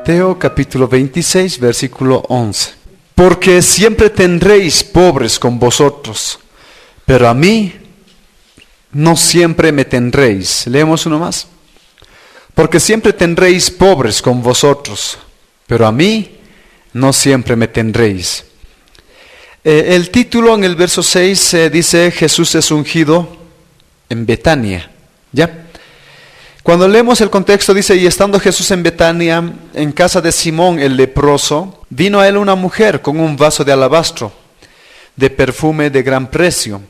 Mateo capítulo 26, versículo 11. Porque siempre tendréis pobres con vosotros, pero a mí no siempre me tendréis. Leemos uno más. Porque siempre tendréis pobres con vosotros, pero a mí no siempre me tendréis. El título en el verso 6 dice: Jesús es ungido en Betania. ¿Ya? Cuando leemos el contexto dice: y estando Jesús en Betania, en casa de Simón el leproso, vino a él una mujer con un vaso de alabastro, de perfume de gran precio,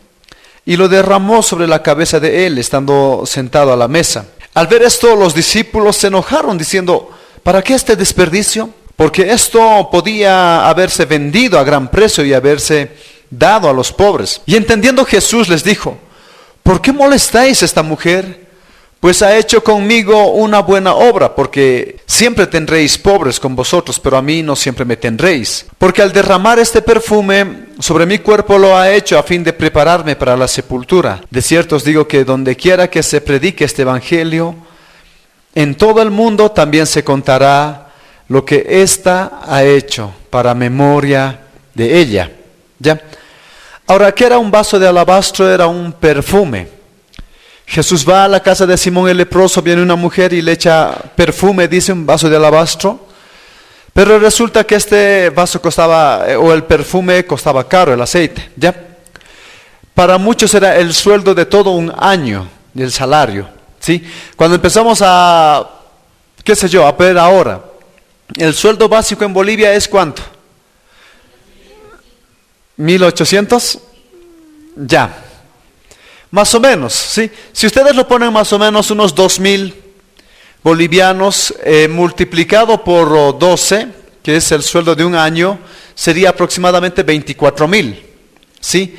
y lo derramó sobre la cabeza de él, estando sentado a la mesa. Al ver esto, los discípulos se enojaron, diciendo: ¿para qué este desperdicio? Porque esto podía haberse vendido a gran precio y haberse dado a los pobres. Y entendiendo Jesús les dijo: ¿por qué molestáis a esta mujer? Pues ha hecho conmigo una buena obra, porque siempre tendréis pobres con vosotros, pero a mí no siempre me tendréis. Porque al derramar este perfume sobre mi cuerpo lo ha hecho a fin de prepararme para la sepultura. De cierto os digo que donde quiera que se predique este evangelio, en todo el mundo también se contará lo que ésta ha hecho para memoria de ella. ¿Ya? Ahora, ¿qué era un vaso de alabastro? Era un perfume. Jesús va a la casa de Simón el leproso, viene una mujer y le echa perfume, dice, un vaso de alabastro. Pero resulta que este vaso costaba, o el perfume costaba caro, el aceite, ¿ya? Para muchos era el sueldo de todo un año, del salario, ¿sí? Cuando empezamos a ver ahora, el sueldo básico en Bolivia es ¿cuánto? 1.800, ya. Más o menos, ¿sí? Si ustedes lo ponen más o menos unos 2.000 bolivianos multiplicado por 12, que es el sueldo de un año, sería aproximadamente 24.000, ¿sí?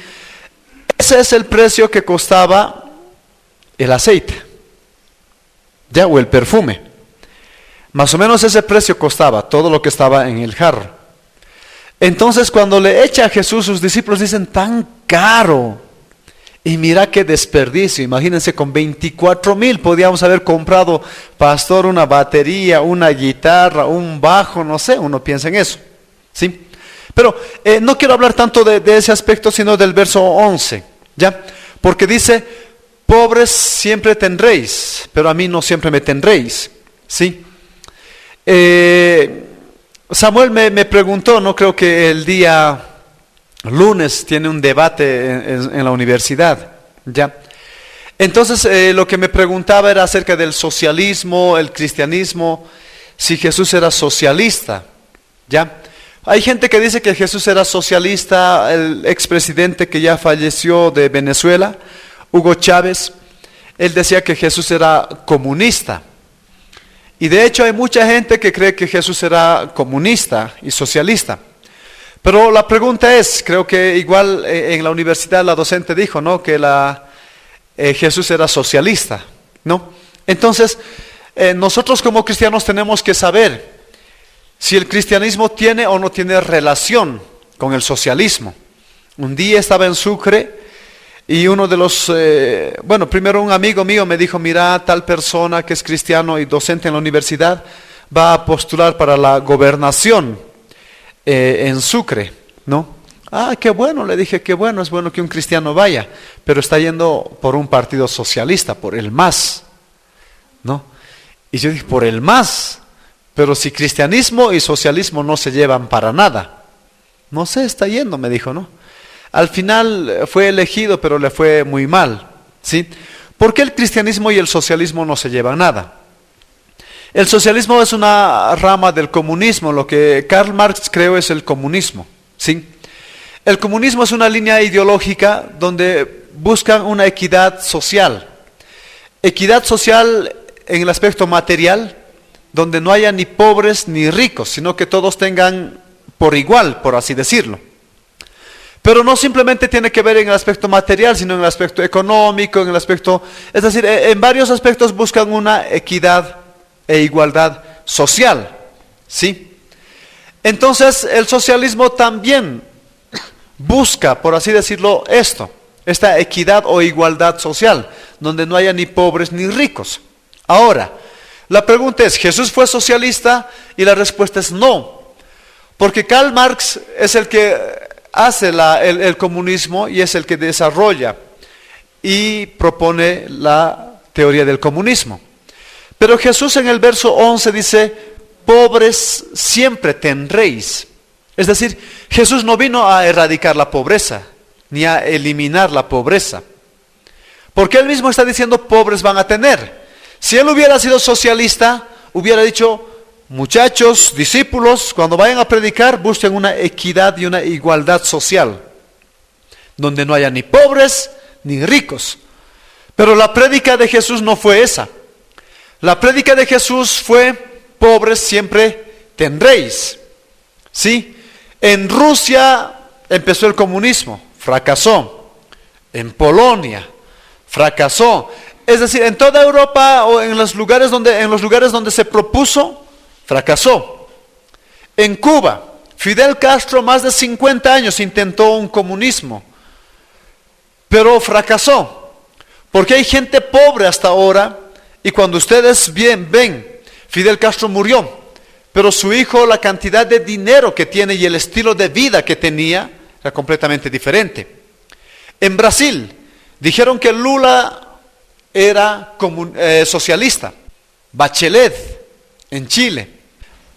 Ese es el precio que costaba el aceite, ¿ya? O el perfume. Más o menos ese precio costaba todo lo que estaba en el jarro. Entonces cuando le echa a Jesús, sus discípulos dicen: tan caro. Y mira qué desperdicio. Imagínense, con 24.000 podíamos haber comprado, pastor, una batería, una guitarra, un bajo, no sé, uno piensa en eso, ¿sí? Pero no quiero hablar tanto de ese aspecto, sino del verso 11, ¿ya? Porque dice: pobres siempre tendréis, pero a mí no siempre me tendréis, ¿sí? Samuel me preguntó, no creo que el día lunes tiene un debate en la universidad, ¿ya? Entonces lo que me preguntaba era acerca del socialismo, el cristianismo, si Jesús era socialista, ¿ya? Hay gente que dice que Jesús era socialista. El expresidente que ya falleció de Venezuela, Hugo Chávez, él decía que Jesús era comunista. Y de hecho hay mucha gente que cree que Jesús era comunista y socialista. Pero la pregunta es, creo que igual en la universidad la docente dijo, ¿no?, que Jesús era socialista, ¿no? Entonces, nosotros como cristianos tenemos que saber si el cristianismo tiene o no tiene relación con el socialismo. Un día estaba en Sucre y uno de los, primero un amigo mío me dijo: mira, tal persona que es cristiano y docente en la universidad va a postular para la gobernación en Sucre, ¿no? Ah, qué bueno, le dije, qué bueno, es bueno que un cristiano vaya, pero está yendo por un partido socialista, por el MAS, ¿no? Y yo dije, por el MAS, pero si cristianismo y socialismo no se llevan para nada. No sé, está yendo, me dijo, ¿no? Al final fue elegido, pero le fue muy mal, ¿sí? ¿Por qué el cristianismo y el socialismo no se llevan nada? El socialismo es una rama del comunismo. Lo que Karl Marx creó es el comunismo, ¿sí? El comunismo es una línea ideológica donde buscan una equidad social. Equidad social en el aspecto material, donde no haya ni pobres ni ricos, sino que todos tengan por igual, por así decirlo. Pero no simplemente tiene que ver en el aspecto material, sino en el aspecto económico, en el aspecto, es decir, en varios aspectos buscan una equidad e igualdad social, ¿sí? Entonces el socialismo también busca, por así decirlo, esta equidad o igualdad social, donde no haya ni pobres ni ricos. Ahora, La pregunta es, ¿Jesús fue socialista? Y la respuesta es no. Porque Karl Marx es el que hace el comunismo y es el que desarrolla y propone la teoría del comunismo. Pero Jesús en el verso 11 dice, pobres siempre tendréis. Es decir, Jesús no vino a erradicar la pobreza, ni a eliminar la pobreza. Porque él mismo está diciendo, pobres van a tener. Si él hubiera sido socialista, hubiera dicho, muchachos, discípulos, cuando vayan a predicar, busquen una equidad y una igualdad social, donde no haya ni pobres ni ricos. Pero la prédica de Jesús no fue esa. La prédica de Jesús fue, pobres siempre tendréis. ¿Sí? En Rusia empezó el comunismo, fracasó. En Polonia, fracasó. Es decir, en toda Europa o en los lugares donde se propuso, fracasó. En Cuba, Fidel Castro más de 50 años intentó un comunismo, pero fracasó. Porque hay gente pobre hasta ahora, y cuando ustedes ven, Fidel Castro murió, pero su hijo, la cantidad de dinero que tiene y el estilo de vida que tenía, era completamente diferente. En Brasil, dijeron que Lula era socialista. Bachelet, en Chile.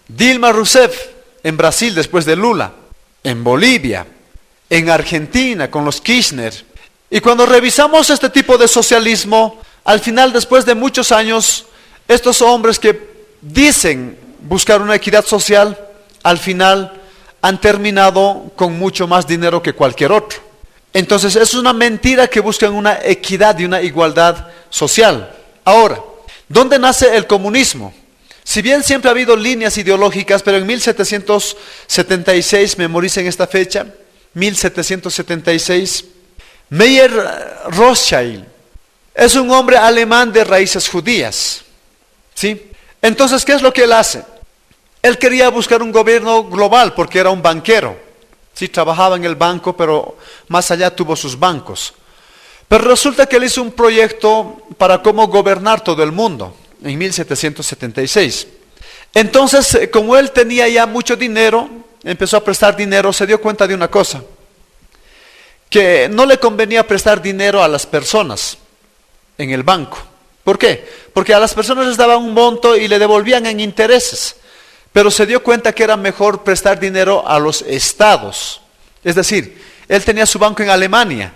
Dilma Rousseff, en Brasil, después de Lula. En Bolivia. En Argentina, con los Kirchner. Y cuando revisamos este tipo de socialismo, al final, después de muchos años, estos hombres que dicen buscar una equidad social, al final han terminado con mucho más dinero que cualquier otro. Entonces es una mentira que buscan una equidad y una igualdad social. Ahora, ¿dónde nace el comunismo? Si bien siempre ha habido líneas ideológicas, pero en 1776, memoricen esta fecha, 1776, Meyer Rothschild es un hombre alemán de raíces judías, ¿sí? Entonces, ¿qué es lo que él hace? Él quería buscar un gobierno global porque era un banquero, ¿sí? Trabajaba en el banco, pero más allá tuvo sus bancos. Pero resulta que él hizo un proyecto para cómo gobernar todo el mundo en 1776. Entonces, como él tenía ya mucho dinero, empezó a prestar dinero, se dio cuenta de una cosa, que no le convenía prestar dinero a las personas en el banco. ¿Por qué? Porque a las personas les daban un monto y le devolvían en intereses. Pero se dio cuenta que era mejor prestar dinero a los estados. Es decir, él tenía su banco en Alemania.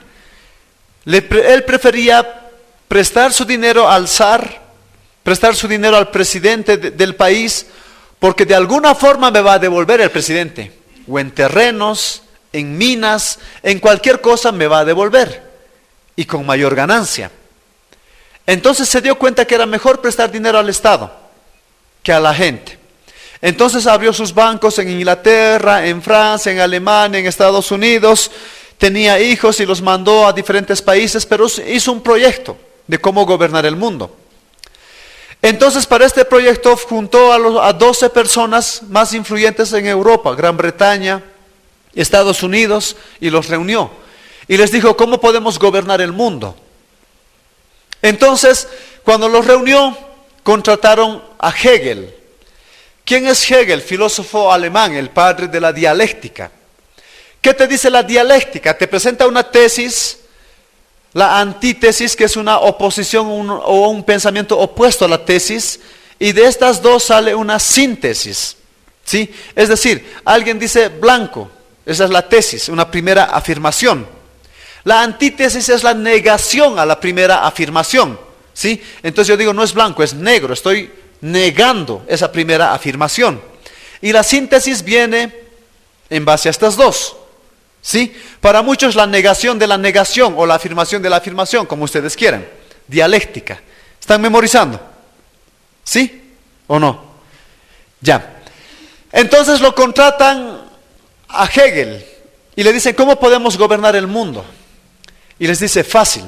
Él prefería prestar su dinero al zar, prestar su dinero al presidente del país, porque de alguna forma me va a devolver el presidente. O en terrenos, en minas, en cualquier cosa me va a devolver. Y con mayor ganancia. Entonces se dio cuenta que era mejor prestar dinero al Estado que a la gente. Entonces abrió sus bancos en Inglaterra, en Francia, en Alemania, en Estados Unidos. Tenía hijos y los mandó a diferentes países, pero hizo un proyecto de cómo gobernar el mundo. Entonces para este proyecto juntó a 12 personas más influyentes en Europa, Gran Bretaña, Estados Unidos, y los reunió. Y les dijo, ¿cómo podemos gobernar el mundo? Entonces, cuando los reunió, contrataron a Hegel. ¿Quién es Hegel? Filósofo alemán, el padre de la dialéctica. ¿Qué te dice la dialéctica? Te presenta una tesis, la antítesis, que es una oposición o un pensamiento opuesto a la tesis, y de estas dos sale una síntesis, ¿sí? Es decir, alguien dice blanco, esa es la tesis, una primera afirmación. La antítesis es la negación a la primera afirmación, ¿sí? Entonces yo digo, no es blanco, es negro, estoy negando esa primera afirmación. Y la síntesis viene en base a estas dos, ¿sí? Para muchos la negación de la negación o la afirmación de la afirmación, como ustedes quieran, dialéctica. ¿Están memorizando? ¿Sí o no? Ya. Entonces lo contratan a Hegel y le dicen, ¿cómo podemos gobernar el mundo? Y les dice, fácil.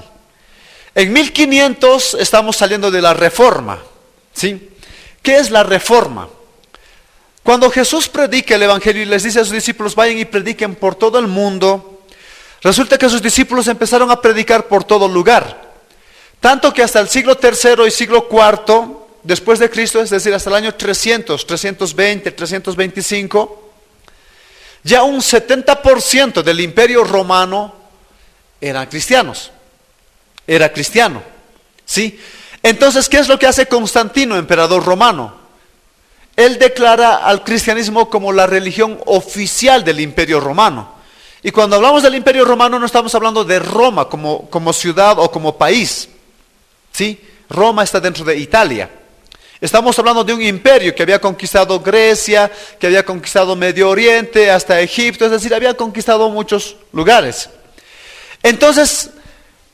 En 1500 estamos saliendo de la Reforma, ¿sí? ¿Qué es la Reforma? Cuando Jesús predica el Evangelio y les dice a sus discípulos, vayan y prediquen por todo el mundo, resulta que sus discípulos empezaron a predicar por todo lugar. Tanto que hasta el siglo III y siglo IV, después de Cristo, es decir, hasta el año 300, 320, 325, ya un 70% del imperio romano eran cristianos. Era cristiano, ¿sí? Entonces, ¿qué es lo que hace Constantino, emperador romano? Él declara al cristianismo como la religión oficial del imperio romano. Y cuando hablamos del imperio romano no estamos hablando de Roma como ciudad o como país, ¿sí? Roma está dentro de Italia. Estamos hablando de un imperio que había conquistado Grecia, que había conquistado Medio Oriente, hasta Egipto, es decir, había conquistado muchos lugares. Entonces,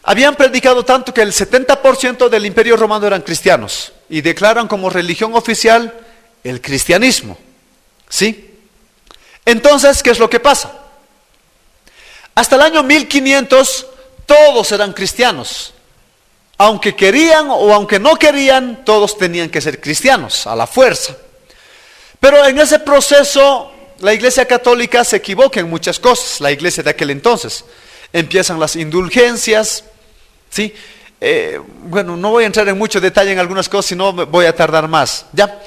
habían predicado tanto que el 70% del imperio romano eran cristianos y declaran como religión oficial el cristianismo, ¿sí? Entonces, ¿qué es lo que pasa? Hasta el año 1500 todos eran cristianos. Aunque querían o aunque no querían, todos tenían que ser cristianos, a la fuerza. Pero en ese proceso, la Iglesia Católica se equivoca en muchas cosas, la Iglesia de aquel entonces. Empiezan las indulgencias, ¿sí? Bueno, no voy a entrar en mucho detalle en algunas cosas, si no voy a tardar más, ¿ya?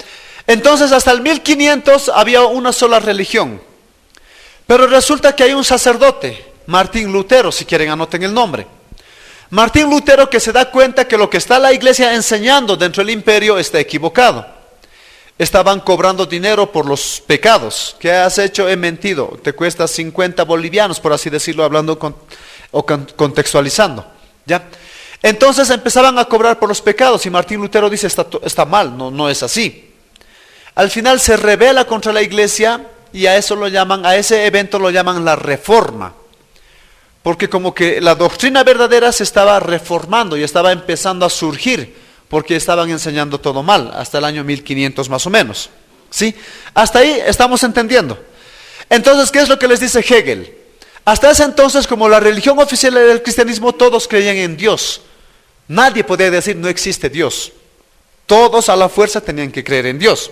Entonces, hasta el 1500 había una sola religión. Pero resulta que hay un sacerdote, Martín Lutero, si quieren anoten el nombre. Martín Lutero, que se da cuenta que lo que está la iglesia enseñando dentro del imperio está equivocado. Estaban cobrando dinero por los pecados. ¿Qué has hecho? He mentido. Te cuesta 50 bolivianos, por así decirlo, hablando contextualizando, ¿ya? Entonces empezaban a cobrar por los pecados y Martín Lutero dice, está mal, no es así. Al final se rebela contra la iglesia y a ese evento lo llaman la Reforma. Porque como que la doctrina verdadera se estaba reformando y estaba empezando a surgir, porque estaban enseñando todo mal, hasta el año 1500 más o menos, ¿sí? Hasta ahí estamos entendiendo. Entonces, ¿qué es lo que les dice Hegel? Hasta ese entonces, como la religión oficial del cristianismo, todos creían en Dios. Nadie podía decir no existe Dios. Todos a la fuerza tenían que creer en Dios.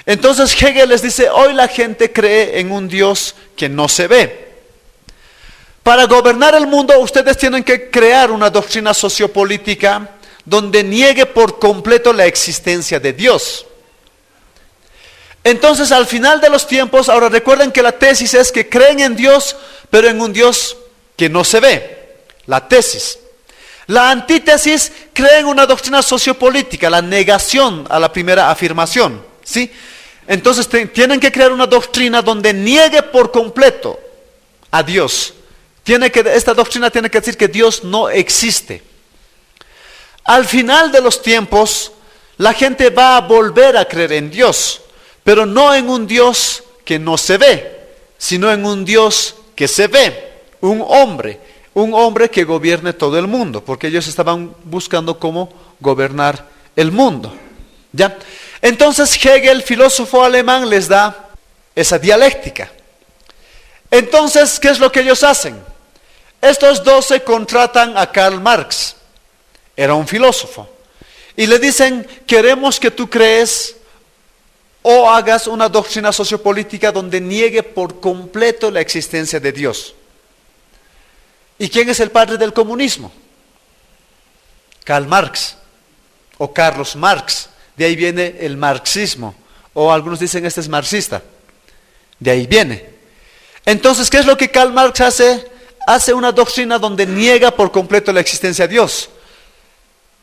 Entonces Hegel les dice, hoy la gente cree en un Dios que no se ve. Para gobernar el mundo, ustedes tienen que crear una doctrina sociopolítica donde niegue por completo la existencia de Dios. Entonces, al final de los tiempos, ahora recuerden que la tesis es que creen en Dios, pero en un Dios que no se ve. La tesis. La antítesis, creen en una doctrina sociopolítica, la negación a la primera afirmación, ¿sí? Entonces, tienen que crear una doctrina donde niegue por completo a Dios. Esta doctrina tiene que decir que Dios no existe. Al final de los tiempos, la gente va a volver a creer en Dios, pero no en un Dios que no se ve, sino en un Dios que se ve, un hombre que gobierne todo el mundo, porque ellos estaban buscando cómo gobernar el mundo, ¿ya? Entonces Hegel, filósofo alemán, les da esa dialéctica. Entonces, ¿qué es lo que ellos hacen? Estos 12 contratan a Karl Marx, era un filósofo, y le dicen, queremos que tú crees o hagas una doctrina sociopolítica donde niegue por completo la existencia de Dios. ¿Y quién es el padre del comunismo? Karl Marx, o Carlos Marx, de ahí viene el marxismo, o algunos dicen este es marxista, de ahí viene. Entonces, ¿qué es lo que Karl Marx hace? Hace una doctrina donde niega por completo la existencia de Dios.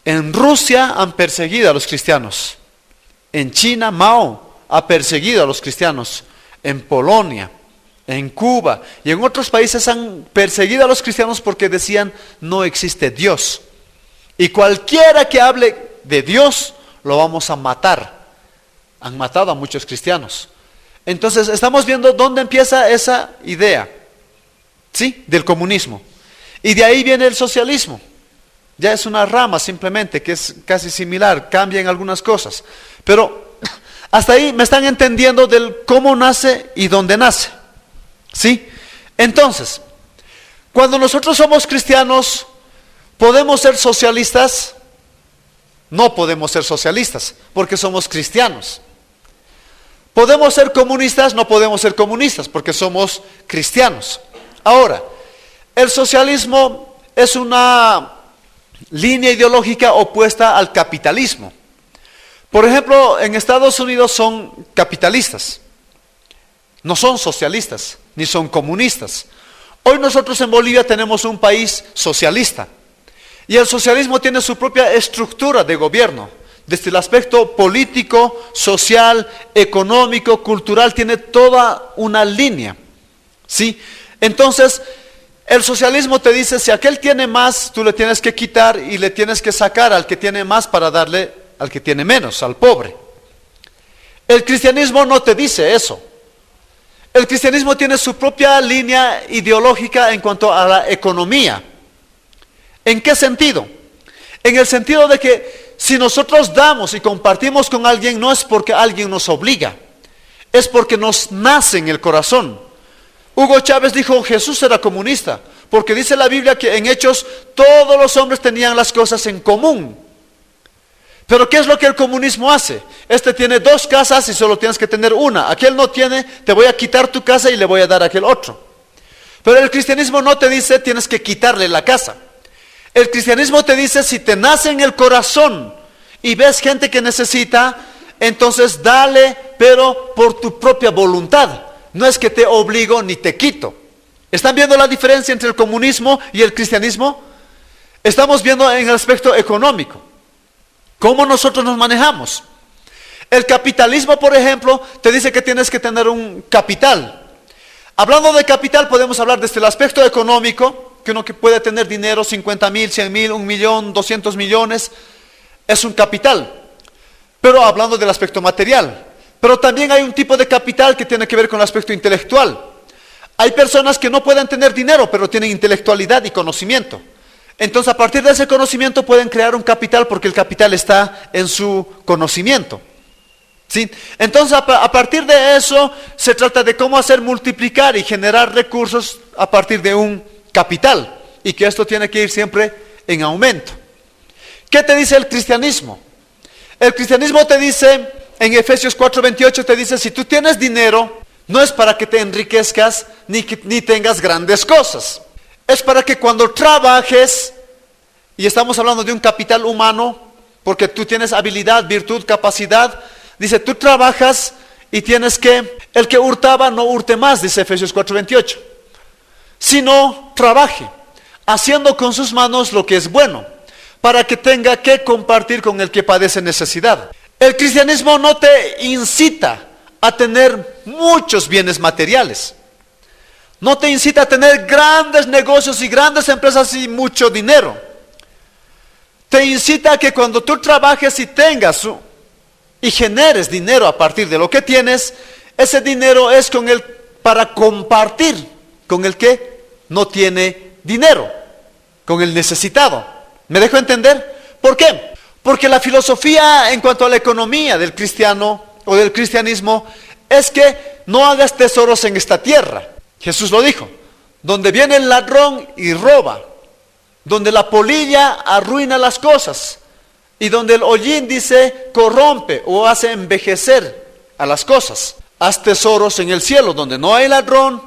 En Rusia han perseguido a los cristianos. En China, Mao ha perseguido a los cristianos. En Polonia, en Cuba y en otros países han perseguido a los cristianos porque decían no existe Dios. Y cualquiera que hable de Dios lo vamos a matar. Han matado a muchos cristianos. Entonces estamos viendo dónde empieza esa idea, ¿sí? Del comunismo. Y de ahí viene el socialismo. Ya es una rama simplemente que es casi similar, cambia en algunas cosas. Pero hasta ahí me están entendiendo del cómo nace y dónde nace, ¿sí? Entonces, cuando nosotros somos cristianos, ¿podemos ser socialistas? No podemos ser socialistas, porque somos cristianos. ¿Podemos ser comunistas? No podemos ser comunistas, porque somos cristianos. Ahora, el socialismo es una línea ideológica opuesta al capitalismo. Por ejemplo, en Estados Unidos son capitalistas, no son socialistas, ni son comunistas. Hoy nosotros en Bolivia tenemos un país socialista, y el socialismo tiene su propia estructura de gobierno, desde el aspecto político, social, económico, cultural, tiene toda una línea, ¿sí? Entonces, el socialismo te dice, si aquel tiene más, tú le tienes que quitar y le tienes que sacar al que tiene más para darle al que tiene menos, al pobre. El cristianismo no te dice eso. El cristianismo tiene su propia línea ideológica en cuanto a la economía. ¿En qué sentido? En el sentido de que si nosotros damos y compartimos con alguien, no es porque alguien nos obliga, es porque nos nace en el corazón. Hugo Chávez dijo, Jesús era comunista, porque dice la Biblia que en Hechos todos los hombres tenían las cosas en común. Pero ¿qué es lo que el comunismo hace? Este tiene 2 casas y solo tienes que tener una. Aquel no tiene, te voy a quitar tu casa y le voy a dar a aquel otro. Pero el cristianismo no te dice, tienes que quitarle la casa. El cristianismo te dice, si te nace en el corazón y ves gente que necesita, entonces dale, pero por tu propia voluntad. No es que te obligo ni te quito. ¿Están viendo la diferencia entre el comunismo y el cristianismo? Estamos viendo en el aspecto económico. ¿Cómo nosotros nos manejamos? El capitalismo, por ejemplo, te dice que tienes que tener un capital. Hablando de capital, podemos hablar desde el aspecto económico, que uno que puede tener dinero, 50,000, 100,000, 1,000,000, 200 millones, es un capital. Pero hablando del aspecto material. Pero también hay un tipo de capital que tiene que ver con el aspecto intelectual. Hay personas que no pueden tener dinero, pero tienen intelectualidad y conocimiento. Entonces, a partir de ese conocimiento pueden crear un capital, porque el capital está en su conocimiento, ¿sí? Entonces, a partir de eso, se trata de cómo hacer multiplicar y generar recursos a partir de un capital, y que esto tiene que ir siempre en aumento. ¿Qué te dice el cristianismo? El cristianismo te dice, en Efesios 4:28 te dice, si tú tienes dinero, no es para que te enriquezcas ni tengas grandes cosas. Es para que cuando trabajes, y estamos hablando de un capital humano, porque tú tienes habilidad, virtud, capacidad, dice, tú trabajas y tienes que, el que hurtaba no hurte más, dice Efesios 4:28, sino trabaje, haciendo con sus manos lo que es bueno, para que tenga que compartir con el que padece necesidad. El cristianismo no te incita a tener muchos bienes materiales. No te incita a tener grandes negocios y grandes empresas y mucho dinero. Te incita a que cuando tú trabajes y tengas y generes dinero a partir de lo que tienes, ese dinero es para compartir con el que no tiene dinero, con el necesitado. ¿Me dejo entender? ¿Por qué? Porque la filosofía en cuanto a la economía del cristiano o del cristianismo es que no hagas tesoros en esta tierra. Jesús lo dijo, donde viene el ladrón y roba, donde la polilla arruina las cosas, y donde el hollín dice corrompe o hace envejecer a las cosas. Haz tesoros en el cielo, donde no hay ladrón,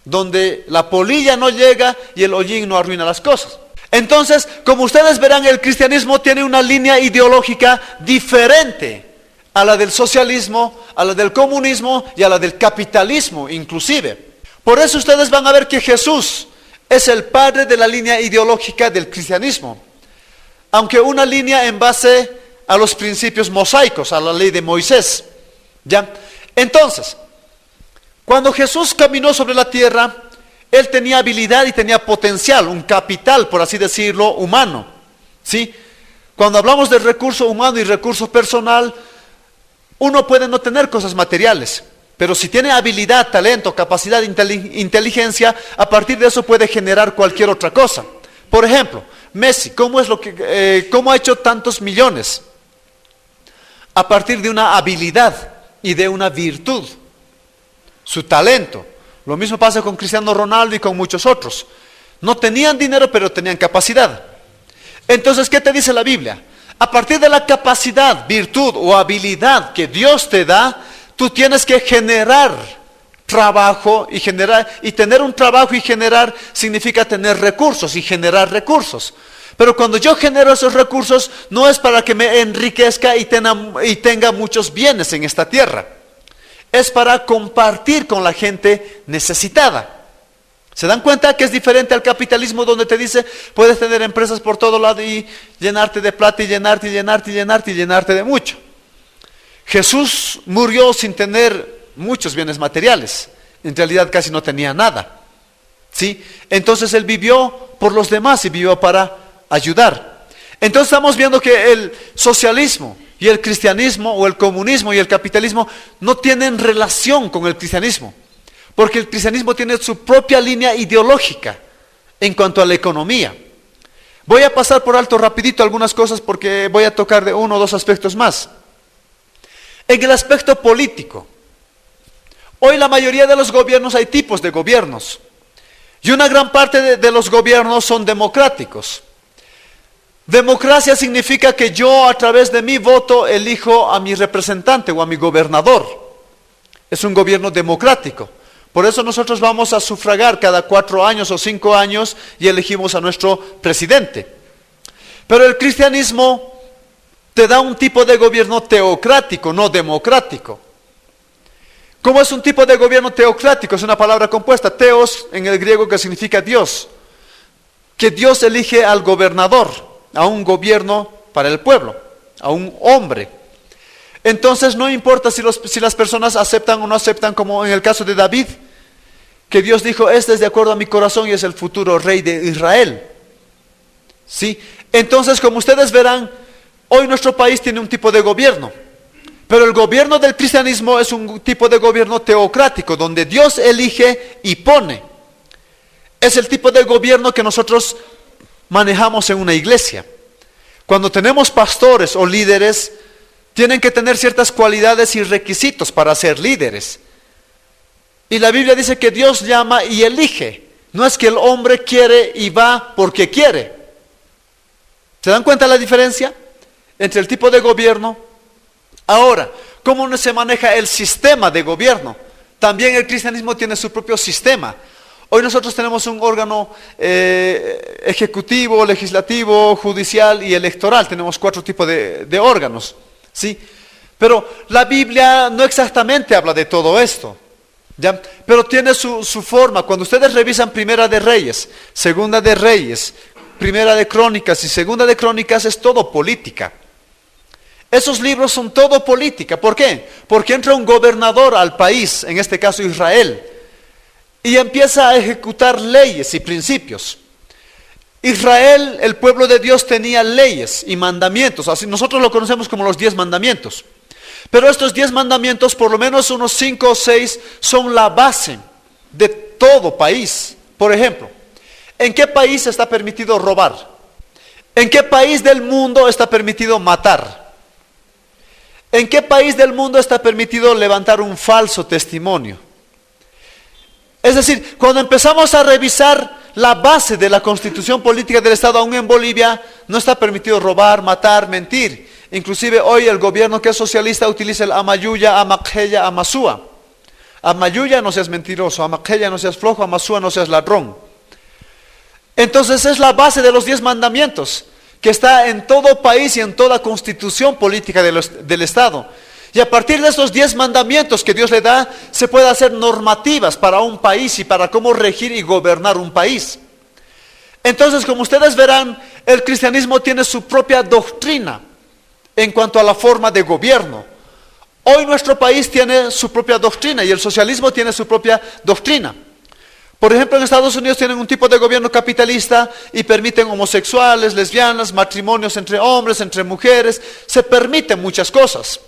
donde la polilla no llega y el hollín no arruina las cosas. Entonces, como ustedes verán, el cristianismo tiene una línea ideológica diferente a la del socialismo, a la del comunismo y a la del capitalismo inclusive. Por eso ustedes van a ver que Jesús es el padre de la línea ideológica del cristianismo, aunque una línea en base a los principios mosaicos, a la ley de Moisés, ¿ya? Entonces, cuando Jesús caminó sobre la tierra, Él tenía habilidad y tenía potencial, un capital, por así decirlo, humano, ¿sí? Cuando hablamos de recurso humano y recurso personal, uno puede no tener cosas materiales, pero si tiene habilidad, talento, capacidad, inteligencia, a partir de eso puede generar cualquier otra cosa. Por ejemplo, Messi, ¿cómo ha hecho tantos millones? A partir de una habilidad y de una virtud, su talento. Lo mismo pasa con Cristiano Ronaldo y con muchos otros. No tenían dinero, pero tenían capacidad. Entonces, ¿qué te dice la Biblia? A partir de la capacidad, virtud o habilidad que Dios te da, tú tienes que generar trabajo y tener un trabajo y generar significa tener recursos y generar recursos. Pero cuando yo genero esos recursos, no es para que me enriquezca y tenga muchos bienes en esta tierra. Es para compartir con la gente necesitada. ¿Se dan cuenta que es diferente al capitalismo donde te dice, puedes tener empresas por todo lado y llenarte de plata y llenarte y llenarte y llenarte y llenarte de mucho? Jesús murió sin tener muchos bienes materiales. En realidad casi no tenía nada. ¿Sí? Entonces Él vivió por los demás y vivió para ayudar. Entonces estamos viendo que el socialismo y el cristianismo, o el comunismo y el capitalismo, no tienen relación con el cristianismo. Porque el cristianismo tiene su propia línea ideológica en cuanto a la economía. Voy a pasar por alto rapidito algunas cosas porque voy a tocar de uno o dos aspectos más. En el aspecto político, hoy la mayoría de los gobiernos, hay tipos de gobiernos. Y una gran parte de los gobiernos son democráticos. Democracia significa que yo a través de mi voto elijo a mi representante o a mi gobernador. Es un gobierno democrático. Por eso nosotros vamos a sufragar cada 4 años o 5 años y elegimos a nuestro presidente. Pero el cristianismo te da un tipo de gobierno teocrático, no democrático. ¿Cómo es un tipo de gobierno teocrático? Es una palabra compuesta, teos en el griego, que significa Dios. Que Dios elige al gobernador, a un gobierno para el pueblo, a un hombre. Entonces no importa si las personas aceptan o no aceptan, como en el caso de David, que Dios dijo, este es de acuerdo a mi corazón y es el futuro rey de Israel. ¿Sí? Entonces, como ustedes verán, hoy nuestro país tiene un tipo de gobierno, pero el gobierno del cristianismo es un tipo de gobierno teocrático, donde Dios elige y pone. Es el tipo de gobierno que nosotros manejamos en una iglesia. Cuando tenemos pastores o líderes, tienen que tener ciertas cualidades y requisitos para ser líderes. Y la Biblia dice que Dios llama y elige. No es que el hombre quiere y va porque quiere. ¿Se dan cuenta la diferencia entre el tipo de gobierno? Ahora, ¿cómo se maneja el sistema de gobierno? También el cristianismo tiene su propio sistema. Hoy nosotros tenemos un órgano ejecutivo, legislativo, judicial y electoral. Tenemos 4 tipos de órganos. ¿Sí? Pero la Biblia no exactamente habla de todo esto, ¿ya? Pero tiene su forma. Cuando ustedes revisan Primera de Reyes, Segunda de Reyes, Primera de Crónicas y Segunda de Crónicas, es todo política. Esos libros son todo política. ¿Por qué? Porque entra un gobernador al país, en este caso Israel, y empieza a ejecutar leyes y principios. Israel, el pueblo de Dios, tenía leyes y mandamientos, así nosotros lo conocemos como los 10 mandamientos. Pero estos 10 mandamientos, por lo menos unos 5 o 6, son la base de todo país. Por ejemplo, ¿en qué país está permitido robar? ¿En qué país del mundo está permitido matar? ¿En qué país del mundo está permitido levantar un falso testimonio? Es decir, cuando empezamos a revisar la base de la constitución política del Estado, aún en Bolivia, no está permitido robar, matar, mentir. Inclusive hoy el gobierno que es socialista utiliza el amayuya, amaqueya, amasúa. Amayuya, no seas mentiroso; amaqueya, no seas flojo; amasúa, no seas ladrón. Entonces es la base de los 10 mandamientos, que está en todo país y en toda constitución política del Estado. Y a partir de estos 10 mandamientos que Dios le da, se puede hacer normativas para un país y para cómo regir y gobernar un país. Entonces, como ustedes verán, el cristianismo tiene su propia doctrina en cuanto a la forma de gobierno. Hoy nuestro país tiene su propia doctrina y el socialismo tiene su propia doctrina. Por ejemplo, en Estados Unidos tienen un tipo de gobierno capitalista y permiten homosexuales, lesbianas, matrimonios entre hombres, entre mujeres, se permiten muchas cosas.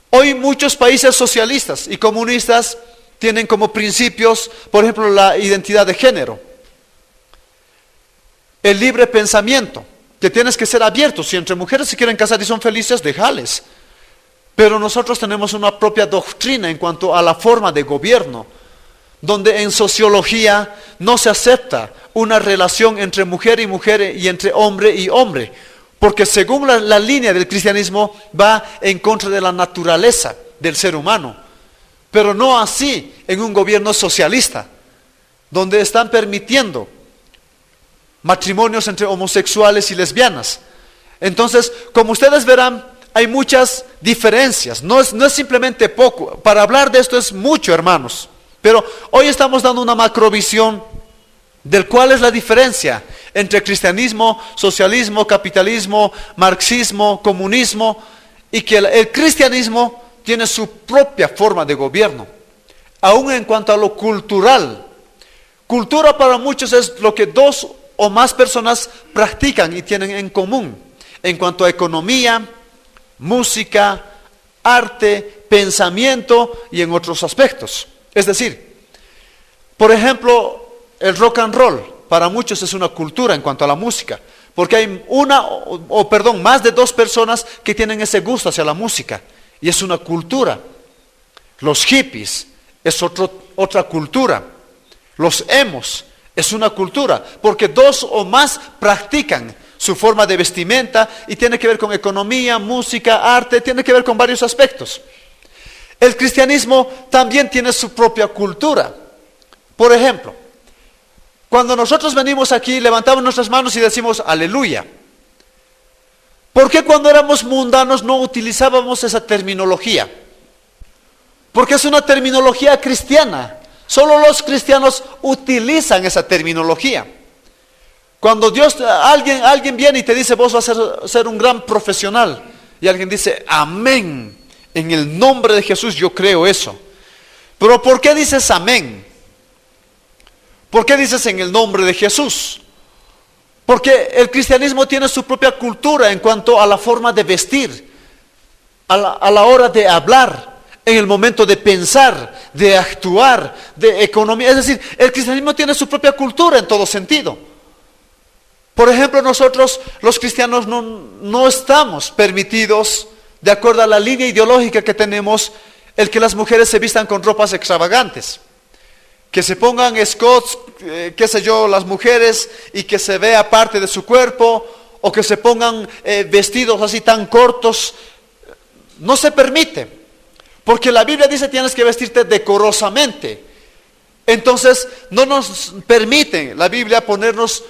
Hoy muchos países socialistas y comunistas tienen como principios, por ejemplo, la identidad de género, el libre pensamiento, que tienes que ser abierto. Si entre mujeres se quieren casar y son felices, déjales. Pero nosotros tenemos una propia doctrina en cuanto a la forma de gobierno, donde en sociología no se acepta una relación entre mujer y mujer y entre hombre y hombre. Porque según la línea del cristianismo va en contra de la naturaleza del ser humano. Pero no así en un gobierno socialista, donde están permitiendo matrimonios entre homosexuales y lesbianas. Entonces, como ustedes verán, hay muchas diferencias, no es simplemente poco. Para hablar de esto es mucho, hermanos, pero hoy estamos dando una macrovisión del cuál es la diferencia entre cristianismo, socialismo, capitalismo, marxismo, comunismo, y que el cristianismo tiene su propia forma de gobierno, aún en cuanto a lo cultural. Cultura para muchos es lo que dos o más personas practican y tienen en común, en cuanto a economía, música, arte, pensamiento y en otros aspectos. Es decir, por ejemplo, el rock and roll para muchos es una cultura en cuanto a la música, porque hay más de dos personas que tienen ese gusto hacia la música, y es una cultura. Los hippies es otra cultura. Los emos es una cultura, porque dos o más practican su forma de vestimenta y tiene que ver con economía, música, arte, tiene que ver con varios aspectos. El cristianismo también tiene su propia cultura. Por ejemplo, cuando nosotros venimos aquí, levantamos nuestras manos y decimos aleluya. ¿Por qué cuando éramos mundanos no utilizábamos esa terminología? Porque es una terminología cristiana. Solo los cristianos utilizan esa terminología. Cuando alguien viene y te dice, vos vas a ser un gran profesional, y alguien dice, amén, en el nombre de Jesús yo creo eso. Pero ¿por qué dices amén? ¿Por qué dices en el nombre de Jesús? Porque el cristianismo tiene su propia cultura en cuanto a la forma de vestir, a la hora de hablar, en el momento de pensar, de actuar, de economía. Es decir, el cristianismo tiene su propia cultura en todo sentido. Por ejemplo, nosotros los cristianos no estamos permitidos, de acuerdo a la línea ideológica que tenemos, el que las mujeres se vistan con ropas extravagantes. Que se pongan escots, las mujeres, y que se vea parte de su cuerpo, o que se pongan vestidos así tan cortos. No se permite. Porque la Biblia dice tienes que vestirte decorosamente. Entonces no nos permite la Biblia ponernos,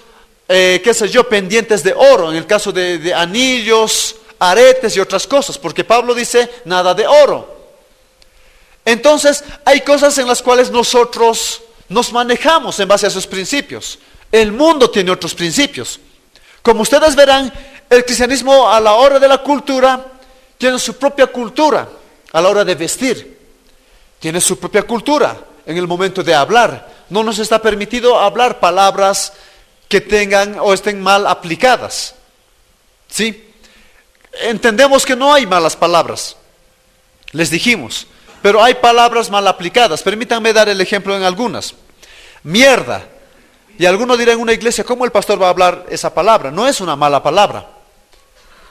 pendientes de oro, en el caso de anillos, aretes y otras cosas. Porque Pablo dice nada de oro. Entonces hay cosas en las cuales nosotros nos manejamos en base a esos principios. El mundo tiene otros principios. Como ustedes verán, el cristianismo a la hora de la cultura tiene su propia cultura. A la hora de vestir, tiene su propia cultura. En el momento de hablar, no nos está permitido hablar palabras que tengan o estén mal aplicadas. ¿Sí? Entendemos que no hay malas palabras, les dijimos, pero hay palabras mal aplicadas. Permítanme dar el ejemplo en algunas. Mierda. Y alguno dirá en una iglesia, ¿cómo el pastor va a hablar esa palabra? No es una mala palabra.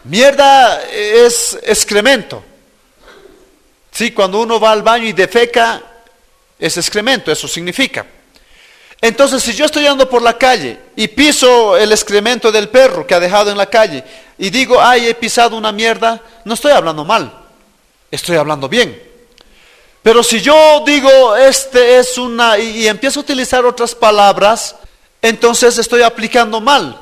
Mierda es excremento. Sí, cuando uno va al baño y defeca, es excremento, eso significa. Entonces, si yo estoy andando por la calle y piso el excremento del perro que ha dejado en la calle y digo, ay, he pisado una mierda, no estoy hablando mal, estoy hablando bien. Pero si yo digo, y empiezo a utilizar otras palabras, entonces estoy aplicando mal.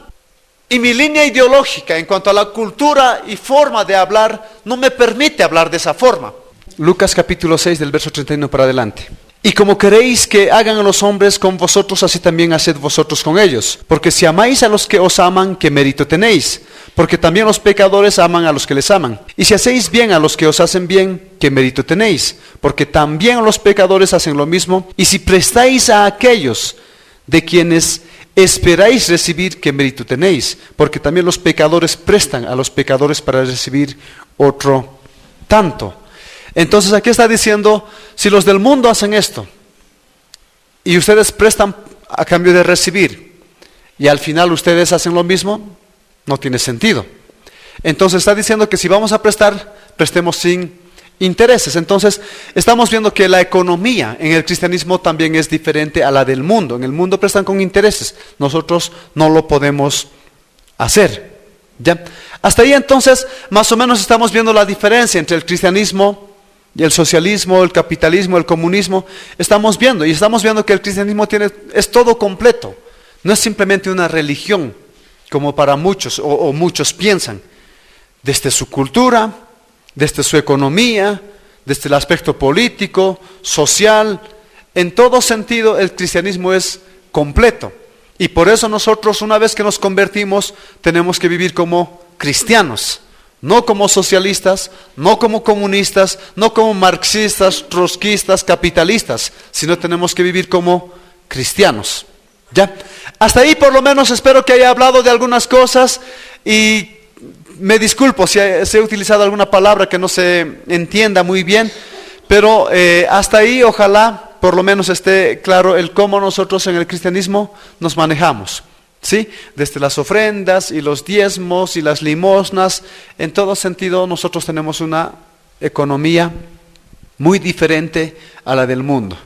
Y mi línea ideológica en cuanto a la cultura y forma de hablar no me permite hablar de esa forma. Lucas capítulo 6 del verso 31 para adelante. Y como queréis que hagan a los hombres con vosotros, así también haced vosotros con ellos. Porque si amáis a los que os aman, ¿qué mérito tenéis? Porque también los pecadores aman a los que les aman. Y si hacéis bien a los que os hacen bien, ¿qué mérito tenéis? Porque también los pecadores hacen lo mismo. Y si prestáis a aquellos de quienes esperáis recibir, ¿qué mérito tenéis? Porque también los pecadores prestan a los pecadores para recibir otro tanto. Entonces aquí está diciendo, si los del mundo hacen esto y ustedes prestan a cambio de recibir y al final ustedes hacen lo mismo, no tiene sentido. Entonces está diciendo que si vamos a prestar, prestemos sin intereses. Entonces estamos viendo que la economía en el cristianismo también es diferente a la del mundo. En el mundo prestan con intereses, nosotros no lo podemos hacer. ¿Ya? Hasta ahí entonces más o menos estamos viendo la diferencia entre el cristianismo y el socialismo, el capitalismo, el comunismo. Estamos viendo que el cristianismo es todo completo. No es simplemente una religión, como para muchos o muchos piensan. Desde su cultura, desde su economía, desde el aspecto político, social, en todo sentido el cristianismo es completo. Y por eso nosotros, una vez que nos convertimos, tenemos que vivir como cristianos. No como socialistas, no como comunistas, no como marxistas, trotskistas, capitalistas, sino tenemos que vivir como cristianos. ¿Ya? Hasta ahí por lo menos espero que haya hablado de algunas cosas y me disculpo si he utilizado alguna palabra que no se entienda muy bien, pero hasta ahí ojalá por lo menos esté claro el cómo nosotros en el cristianismo nos manejamos. ¿Sí? Desde las ofrendas y los diezmos y las limosnas, en todo sentido nosotros tenemos una economía muy diferente a la del mundo.